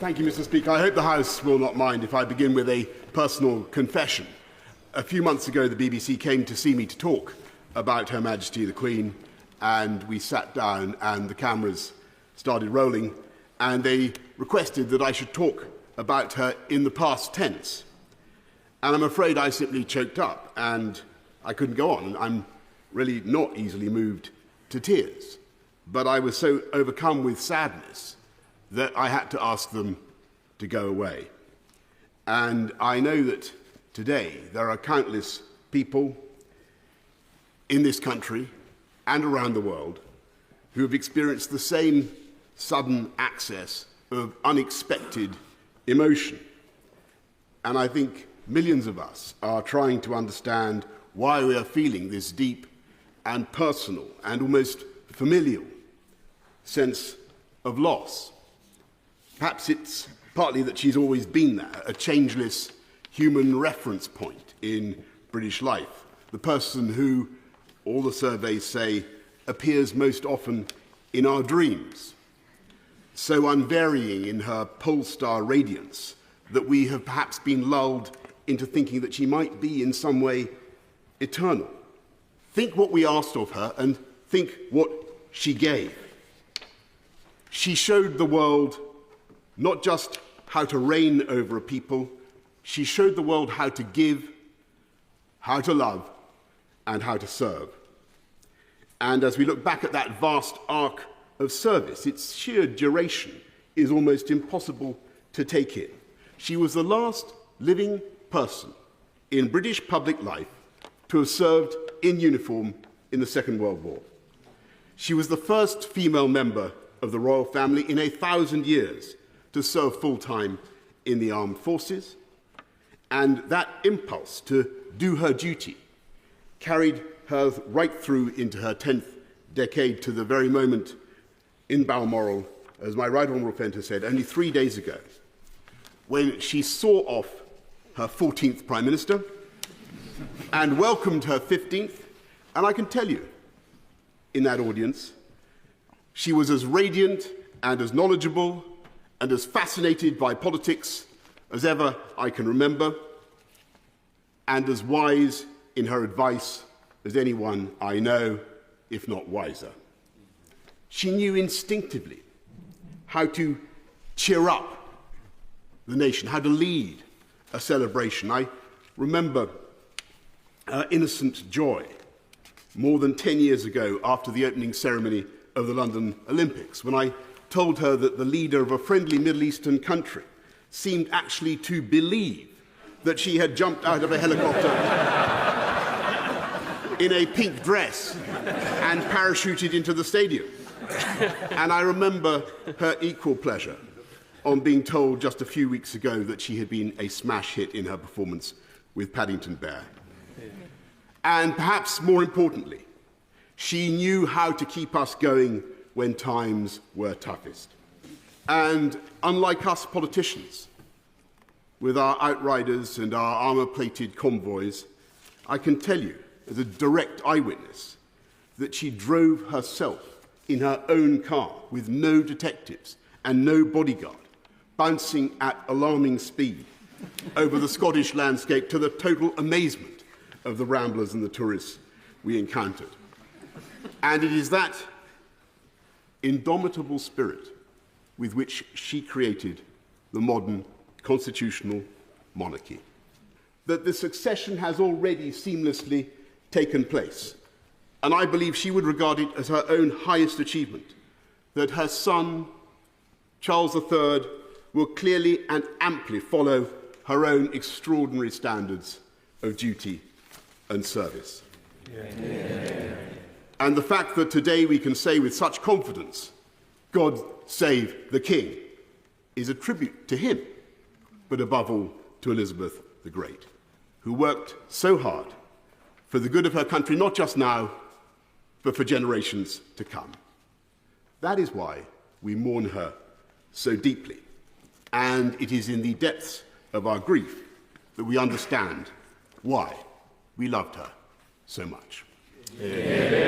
Thank you, Mr. Speaker. I hope the House will not mind if I begin with a personal confession. A few months ago, the BBC came to see me to talk about Her Majesty the Queen, and we sat down and the cameras started rolling, and they requested that I should talk about her in the past tense. And I'm afraid I simply choked up and I couldn't go on. I'm really not easily moved to tears, but I was so overcome with sadness that I had to ask them to go away. And I know that today there are countless people in this country and around the world who have experienced the same sudden access of unexpected emotion. And I think millions of us are trying to understand why we are feeling this deep and personal and almost familial sense of loss. Perhaps it's partly that she's always been there, a changeless human reference point in British life, the person who, all the surveys say, appears most often in our dreams, so unvarying in her pole-star radiance that we have perhaps been lulled into thinking that she might be in some way eternal. Think what we asked of her and think what she gave. She showed the world not just how to reign over a people, she showed the world how to give, how to love, and how to serve. And as we look back at that vast arc of service, its sheer duration is almost impossible to take in. She was the last living person in British public life to have served in uniform in the Second World War. She was the first female member of the royal family in 1,000 years to serve full-time in the armed forces, and that impulse to do her duty carried her right through into her 10th decade to the very moment in Balmoral, as my right honourable friend has said, only 3 days ago, when she saw off her 14th Prime Minister and welcomed her 15th, and I can tell you, in that audience, she was as radiant and as knowledgeable and as fascinated by politics as ever I can remember, and as wise in her advice as anyone I know, if not wiser. She knew instinctively how to cheer up the nation, how to lead a celebration. I remember her innocent joy more than 10 years ago after the opening ceremony of the London Olympics, when I told her that the leader of a friendly Middle Eastern country seemed actually to believe that she had jumped out of a helicopter in a pink dress and parachuted into the stadium. And I remember her equal pleasure on being told just a few weeks ago that she had been a smash hit in her performance with Paddington Bear. And perhaps more importantly, she knew how to keep us going when times were toughest. And unlike us politicians, with our outriders and our armour-plated convoys, I can tell you, as a direct eyewitness, that she drove herself in her own car with no detectives and no bodyguard, bouncing at alarming speed over the Scottish landscape to the total amazement of the ramblers and the tourists we encountered. And it is that indomitable spirit with which she created the modern constitutional monarchy, that the succession has already seamlessly taken place. And I believe she would regard it as her own highest achievement, that her son, Charles III, will clearly and amply follow her own extraordinary standards of duty and service. Yeah. And the fact that today we can say with such confidence, God save the King, is a tribute to him, but above all to Elizabeth the Great, who worked so hard for the good of her country, not just now, but for generations to come. That is why we mourn her so deeply. And it is in the depths of our grief that we understand why we loved her so much. Yeah.